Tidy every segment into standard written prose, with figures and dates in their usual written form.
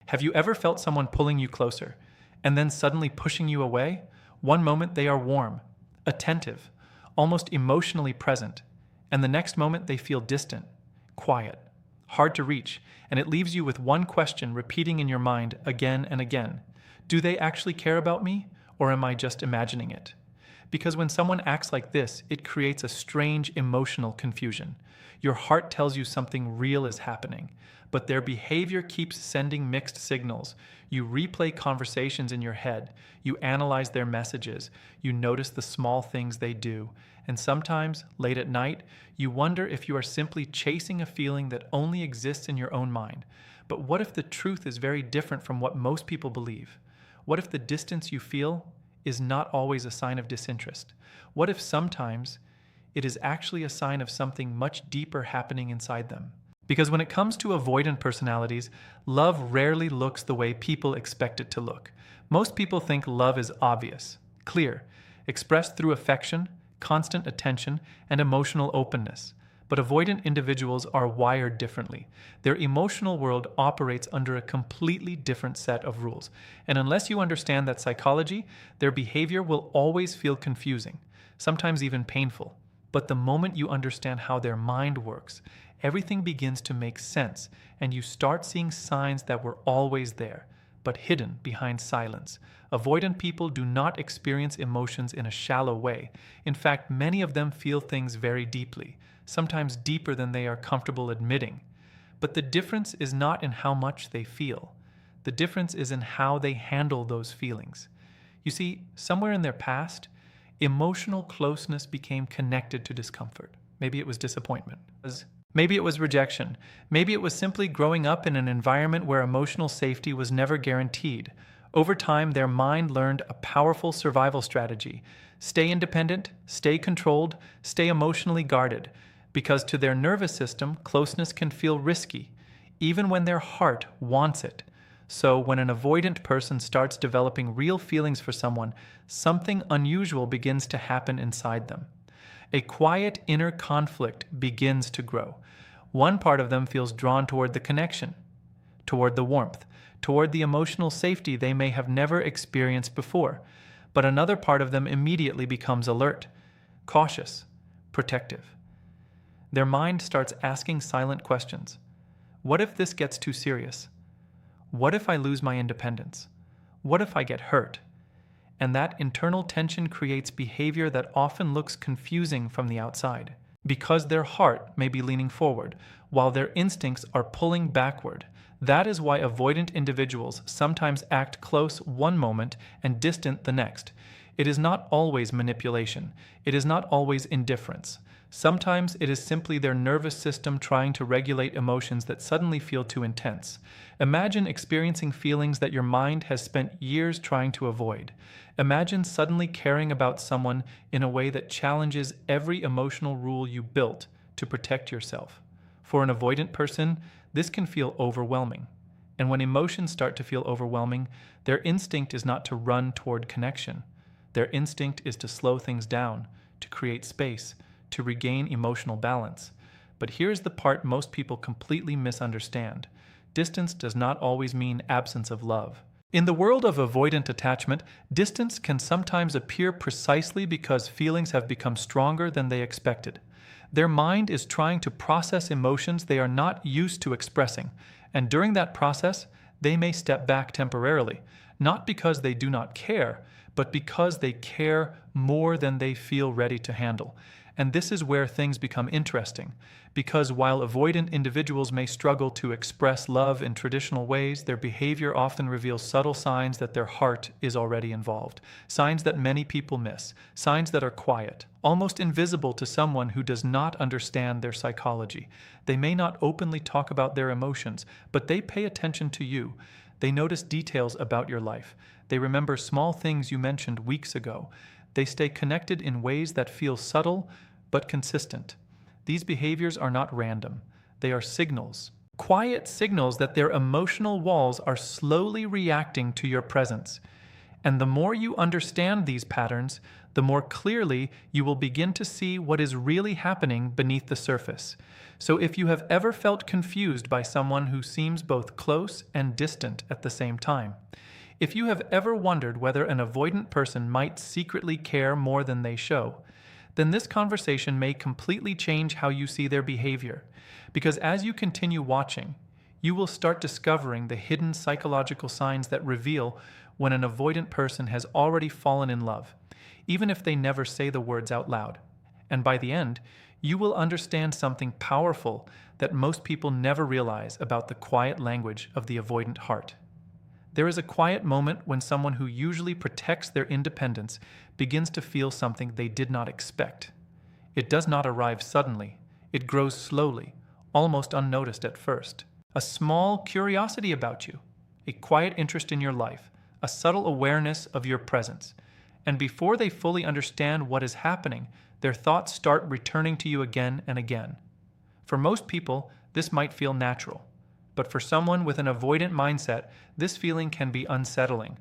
Have you ever felt someone pulling you closer and then suddenly pushing you away? One moment they are warm, attentive, almost emotionally present, and the next moment they feel distant, quiet, hard to reach, and it leaves you with one question repeating in your mind again and again. Do they actually care about me, or am I just imagining it? Because when someone acts like this, it creates a strange emotional confusion. Your heart tells you something real is happening, but their behavior keeps sending mixed signals. You replay conversations in your head, you analyze their messages, you notice the small things they do, and sometimes, late at night, you wonder if you are simply chasing a feeling that only exists in your own mind. But what if the truth is very different from what most people believe? What if the distance you feel is not always a sign of disinterest? What if sometimes it is actually a sign of something much deeper happening inside them? Because when it comes to avoidant personalities, love rarely looks the way people expect it to look. Most people think love is obvious, clear, expressed through affection, constant attention, and emotional openness. But avoidant individuals are wired differently. Their emotional world operates under a completely different set of rules. And unless you understand that psychology, their behavior will always feel confusing, sometimes even painful. But the moment you understand how their mind works, everything begins to make sense, and you start seeing signs that were always there, but hidden behind silence. Avoidant people do not experience emotions in a shallow way. In fact, many of them feel things very deeply, sometimes deeper than they are comfortable admitting. But the difference is not in how much they feel. The difference is in how they handle those feelings. You see, somewhere in their past, emotional closeness became connected to discomfort. Maybe it was disappointment. Maybe it was rejection. Maybe it was simply growing up in an environment where emotional safety was never guaranteed. Over time, their mind learned a powerful survival strategy. Stay independent, stay controlled, stay emotionally guarded. Because to their nervous system, closeness can feel risky, even when their heart wants it. So when an avoidant person starts developing real feelings for someone, something unusual begins to happen inside them. A quiet inner conflict begins to grow. One part of them feels drawn toward the connection, toward the warmth, toward the emotional safety they may have never experienced before. But another part of them immediately becomes alert, cautious, protective. Their mind starts asking silent questions. What if this gets too serious? What if I lose my independence? What if I get hurt? And that internal tension creates behavior that often looks confusing from the outside, because their heart may be leaning forward, while their instincts are pulling backward. That is why avoidant individuals sometimes act close one moment and distant the next. It is not always manipulation. It is not always indifference. Sometimes it is simply their nervous system trying to regulate emotions that suddenly feel too intense. Imagine experiencing feelings that your mind has spent years trying to avoid. Imagine suddenly caring about someone in a way that challenges every emotional rule you built to protect yourself. For an avoidant person, this can feel overwhelming. And when emotions start to feel overwhelming, their instinct is not to run toward connection. Their instinct is to slow things down, to create space, to regain emotional balance. But here's the part most people completely misunderstand. Distance does not always mean absence of love. In the world of avoidant attachment, distance can sometimes appear precisely because feelings have become stronger than they expected. Their mind is trying to process emotions they are not used to expressing, and during that process, they may step back temporarily, not because they do not care, but because they care more than they feel ready to handle. And this is where things become interesting, because while avoidant individuals may struggle to express love in traditional ways, their behavior often reveals subtle signs that their heart is already involved, signs that many people miss, signs that are quiet, almost invisible to someone who does not understand their psychology. They may not openly talk about their emotions, but they pay attention to you. They notice details about your life. They remember small things you mentioned weeks ago. They stay connected in ways that feel subtle but consistent. These behaviors are not random. They are signals. Quiet signals that their emotional walls are slowly reacting to your presence. And the more you understand these patterns, the more clearly you will begin to see what is really happening beneath the surface. So if you have ever felt confused by someone who seems both close and distant at the same time, if you have ever wondered whether an avoidant person might secretly care more than they show, then this conversation may completely change how you see their behavior. Because as you continue watching, you will start discovering the hidden psychological signs that reveal when an avoidant person has already fallen in love, even if they never say the words out loud. And by the end, you will understand something powerful that most people never realize about the quiet language of the avoidant heart. There is a quiet moment when someone who usually protects their independence begins to feel something they did not expect. It does not arrive suddenly. It grows slowly, almost unnoticed at first. A small curiosity about you, a quiet interest in your life, a subtle awareness of your presence. And before they fully understand what is happening, their thoughts start returning to you again and again. For most people, this might feel natural. But for someone with an avoidant mindset, this feeling can be unsettling.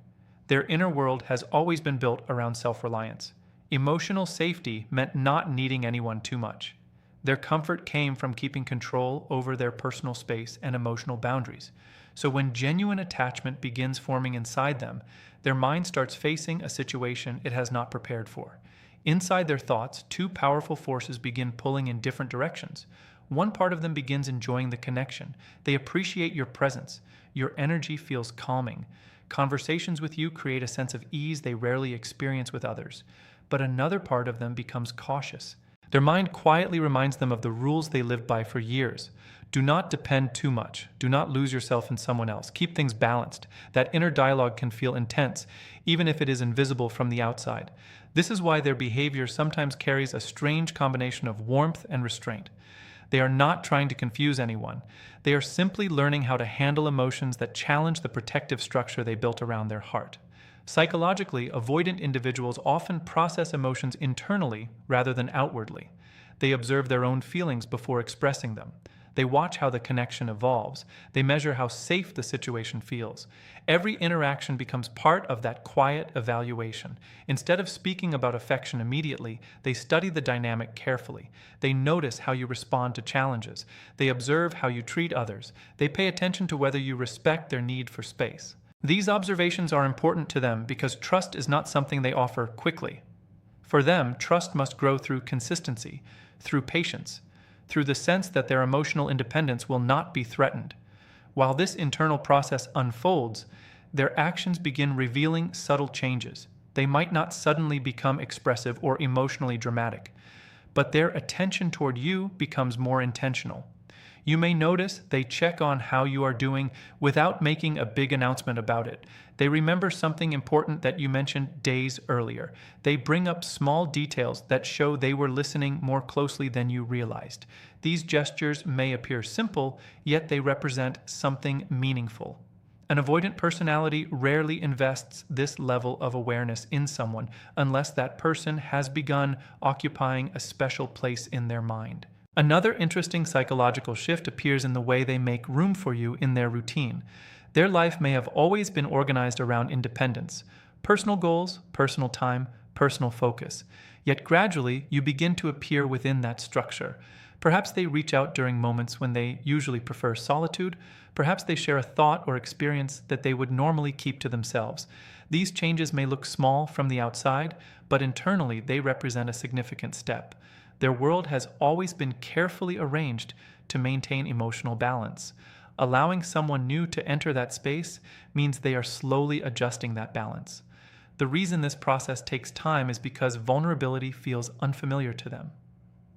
Their inner world has always been built around self-reliance. Emotional safety meant not needing anyone too much. Their comfort came from keeping control over their personal space and emotional boundaries. So when genuine attachment begins forming inside them, their mind starts facing a situation it has not prepared for. Inside their thoughts, two powerful forces begin pulling in different directions. One part of them begins enjoying the connection. They appreciate your presence. Your energy feels calming. Conversations with you create a sense of ease they rarely experience with others. But another part of them becomes cautious. Their mind quietly reminds them of the rules they lived by for years. Do not depend too much. Do not lose yourself in someone else. Keep things balanced. That inner dialogue can feel intense, even if it is invisible from the outside. This is why their behavior sometimes carries a strange combination of warmth and restraint. They are not trying to confuse anyone. They are simply learning how to handle emotions that challenge the protective structure they built around their heart. Psychologically, avoidant individuals often process emotions internally rather than outwardly. They observe their own feelings before expressing them. They watch how the connection evolves. They measure how safe the situation feels. Every interaction becomes part of that quiet evaluation. Instead of speaking about affection immediately, they study the dynamic carefully. They notice how you respond to challenges. They observe how you treat others. They pay attention to whether you respect their need for space. These observations are important to them because trust is not something they offer quickly. For them, trust must grow through consistency, through patience, through the sense that their emotional independence will not be threatened. While this internal process unfolds, their actions begin revealing subtle changes. They might not suddenly become expressive or emotionally dramatic, but their attention toward you becomes more intentional. You may notice they check on how you are doing without making a big announcement about it. They remember something important that you mentioned days earlier. They bring up small details that show they were listening more closely than you realized. These gestures may appear simple, yet they represent something meaningful. An avoidant personality rarely invests this level of awareness in someone unless that person has begun occupying a special place in their mind. Another interesting psychological shift appears in the way they make room for you in their routine. Their life may have always been organized around independence, personal goals, personal time, personal focus. Yet gradually, you begin to appear within that structure. Perhaps they reach out during moments when they usually prefer solitude. Perhaps they share a thought or experience that they would normally keep to themselves. These changes may look small from the outside, but internally they represent a significant step. Their world has always been carefully arranged to maintain emotional balance. Allowing someone new to enter that space means they are slowly adjusting that balance. The reason this process takes time is because vulnerability feels unfamiliar to them.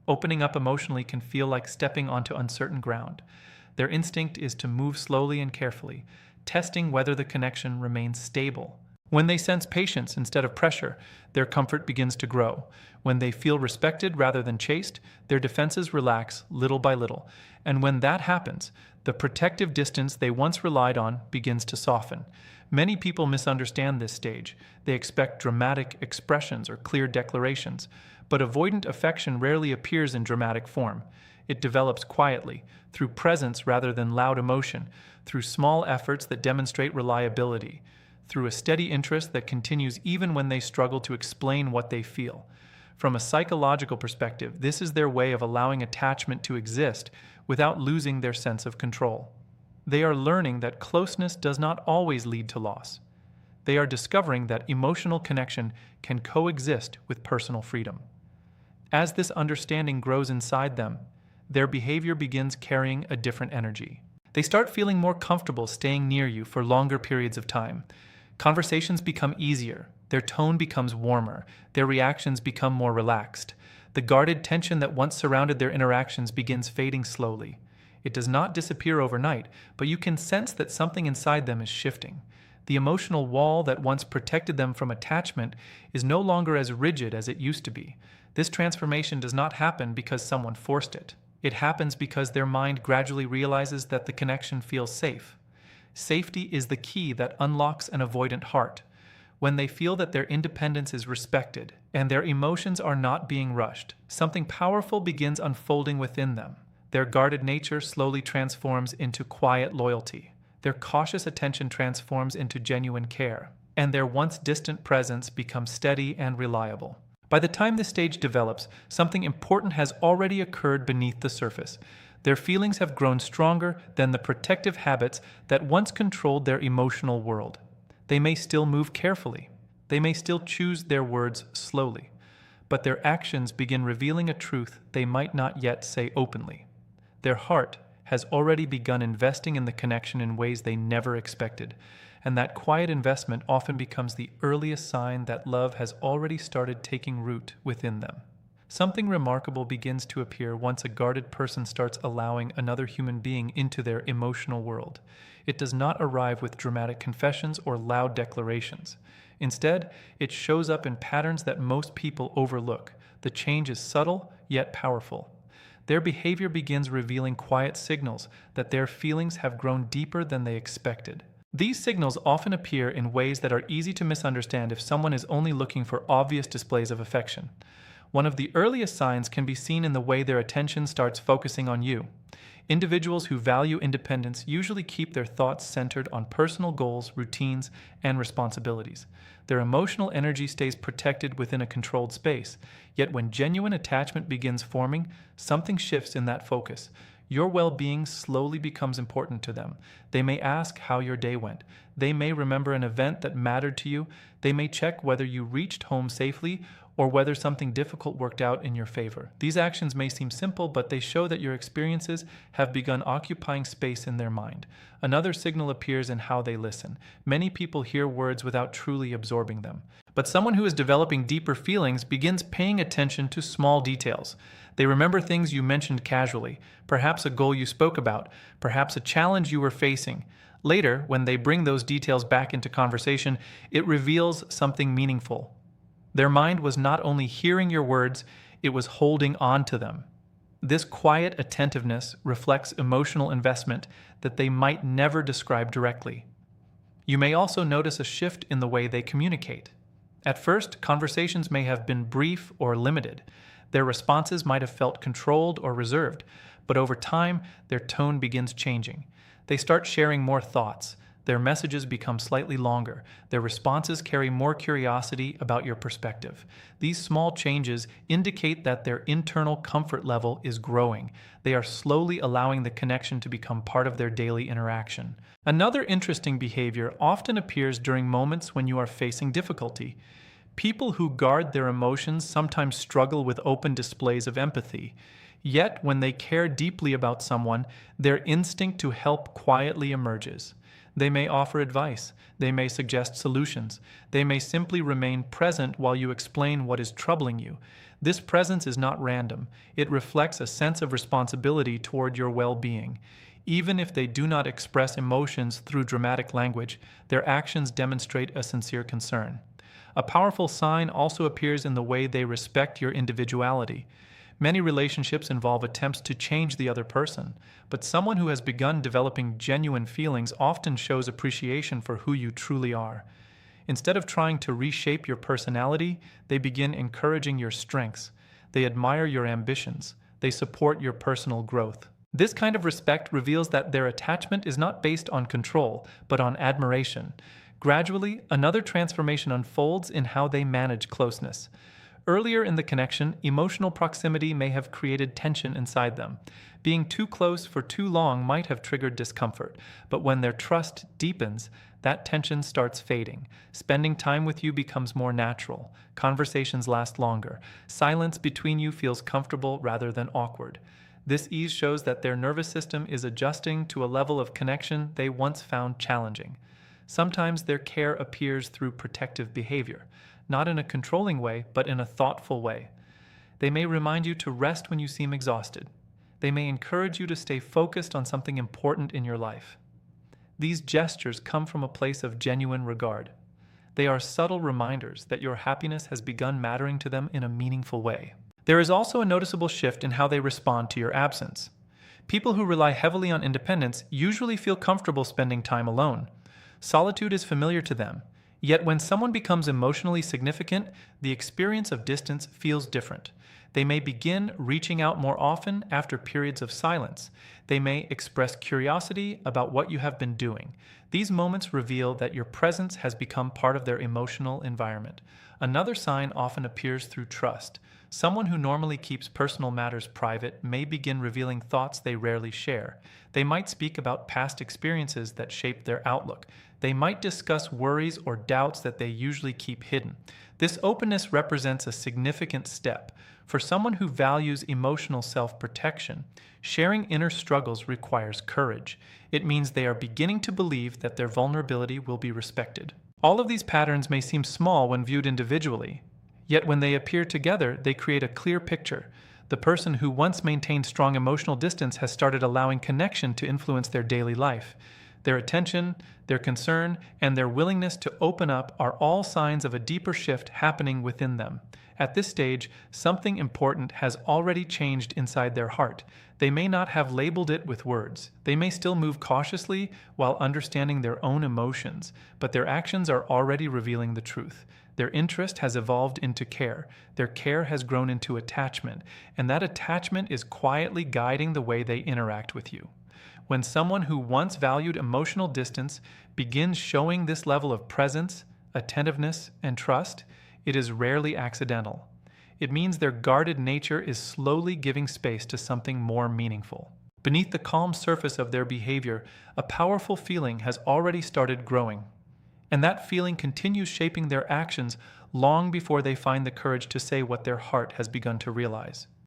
Opening up emotionally can feel like stepping onto uncertain ground. Their instinct is to move slowly and carefully, testing whether the connection remains stable. When they sense patience instead of pressure, their comfort begins to grow. When they feel respected rather than chased, their defenses relax little by little. And when that happens, the protective distance they once relied on begins to soften. Many people misunderstand this stage. They expect dramatic expressions or clear declarations. But avoidant affection rarely appears in dramatic form. It develops quietly, through presence rather than loud emotion, through small efforts that demonstrate reliability. through a steady interest that continues even when they struggle to explain what they feel. From a psychological perspective, this is their way of allowing attachment to exist without losing their sense of control. They are learning that closeness does not always lead to loss. They are discovering that emotional connection can coexist with personal freedom. As this understanding grows inside them, their behavior begins carrying a different energy. They start feeling more comfortable staying near you for longer periods of time. Conversations become easier, their tone becomes warmer, their reactions become more relaxed. The guarded tension that once surrounded their interactions begins fading slowly. It does not disappear overnight, but you can sense that something inside them is shifting. The emotional wall that once protected them from attachment is no longer as rigid as it used to be. This transformation does not happen because someone forced it. It happens because their mind gradually realizes that the connection feels safe. Safety is the key that unlocks an avoidant heart. When they feel that their independence is respected and their emotions are not being rushed, something powerful begins unfolding within them. Their guarded nature slowly transforms into quiet loyalty. Their cautious attention transforms into genuine care, and their once distant presence becomes steady and reliable. By the time this stage develops, something important has already occurred beneath the surface. Their feelings have grown stronger than the protective habits that once controlled their emotional world. They may still move carefully. They may still choose their words slowly. But their actions begin revealing a truth they might not yet say openly. Their heart has already begun investing in the connection in ways they never expected, and that quiet investment often becomes the earliest sign that love has already started taking root within them. Something remarkable begins to appear once a guarded person starts allowing another human being into their emotional world. It does not arrive with dramatic confessions or loud declarations. Instead, it shows up in patterns that most people overlook. The change is subtle, yet powerful. Their behavior begins revealing quiet signals that their feelings have grown deeper than they expected. These signals often appear in ways that are easy to misunderstand if someone is only looking for obvious displays of affection. One of the earliest signs can be seen in the way their attention starts focusing on you. Individuals who value independence usually keep their thoughts centered on personal goals, routines, and responsibilities. Their emotional energy stays protected within a controlled space. Yet when genuine attachment begins forming, something shifts in that focus. Your well-being slowly becomes important to them. They may ask how your day went. They may remember an event that mattered to you. They may check whether you reached home safely or whether something difficult worked out in your favor. These actions may seem simple, but they show that your experiences have begun occupying space in their mind. Another signal appears in how they listen. Many people hear words without truly absorbing them. But someone who is developing deeper feelings begins paying attention to small details. They remember things you mentioned casually, perhaps a goal you spoke about, perhaps a challenge you were facing. Later, when they bring those details back into conversation, it reveals something meaningful. Their mind was not only hearing your words, it was holding on to them. This quiet attentiveness reflects emotional investment that they might never describe directly. You may also notice a shift in the way they communicate. At first, conversations may have been brief or limited. Their responses might have felt controlled or reserved, but over time, their tone begins changing. They start sharing more thoughts. Their messages become slightly longer. Their responses carry more curiosity about your perspective. These small changes indicate that their internal comfort level is growing. They are slowly allowing the connection to become part of their daily interaction. Another interesting behavior often appears during moments when you are facing difficulty. People who guard their emotions sometimes struggle with open displays of empathy. Yet, when they care deeply about someone, their instinct to help quietly emerges. They may offer advice. They may suggest solutions. They may simply remain present while you explain what is troubling you. This presence is not random. It reflects a sense of responsibility toward your well-being. Even if they do not express emotions through dramatic language, their actions demonstrate a sincere concern. A powerful sign also appears in the way they respect your individuality. Many relationships involve attempts to change the other person, but someone who has begun developing genuine feelings often shows appreciation for who you truly are. Instead of trying to reshape your personality, they begin encouraging your strengths. They admire your ambitions. They support your personal growth. This kind of respect reveals that their attachment is not based on control, but on admiration. Gradually, another transformation unfolds in how they manage closeness. Earlier in the connection, emotional proximity may have created tension inside them. Being too close for too long might have triggered discomfort, but when their trust deepens, that tension starts fading. Spending time with you becomes more natural. Conversations last longer. Silence between you feels comfortable rather than awkward. This ease shows that their nervous system is adjusting to a level of connection they once found challenging. Sometimes their care appears through protective behavior, not in a controlling way, but in a thoughtful way. They may remind you to rest when you seem exhausted. They may encourage you to stay focused on something important in your life. These gestures come from a place of genuine regard. They are subtle reminders that your happiness has begun mattering to them in a meaningful way. There is also a noticeable shift in how they respond to your absence. People who rely heavily on independence usually feel comfortable spending time alone. Solitude is familiar to them, yet when someone becomes emotionally significant, the experience of distance feels different. They may begin reaching out more often after periods of silence. They may express curiosity about what you have been doing. These moments reveal that your presence has become part of their emotional environment. Another sign often appears through trust. Someone who normally keeps personal matters private may begin revealing thoughts they rarely share. They might speak about past experiences that shaped their outlook. They might discuss worries or doubts that they usually keep hidden. This openness represents a significant step. For someone who values emotional self-protection, sharing inner struggles requires courage. It means they are beginning to believe that their vulnerability will be respected. All of these patterns may seem small when viewed individually, yet when they appear together, they create a clear picture. The person who once maintained strong emotional distance has started allowing connection to influence their daily life. Their attention, their concern, and their willingness to open up are all signs of a deeper shift happening within them. At this stage, something important has already changed inside their heart. They may not have labeled it with words. They may still move cautiously while understanding their own emotions, but their actions are already revealing the truth. Their interest has evolved into care. Their care has grown into attachment, and that attachment is quietly guiding the way they interact with you. When someone who once valued emotional distance begins showing this level of presence, attentiveness, and trust, it is rarely accidental. It means their guarded nature is slowly giving space to something more meaningful. Beneath the calm surface of their behavior, a powerful feeling has already started growing. And that feeling continues shaping their actions long before they find the courage to say what their heart has begun to realize.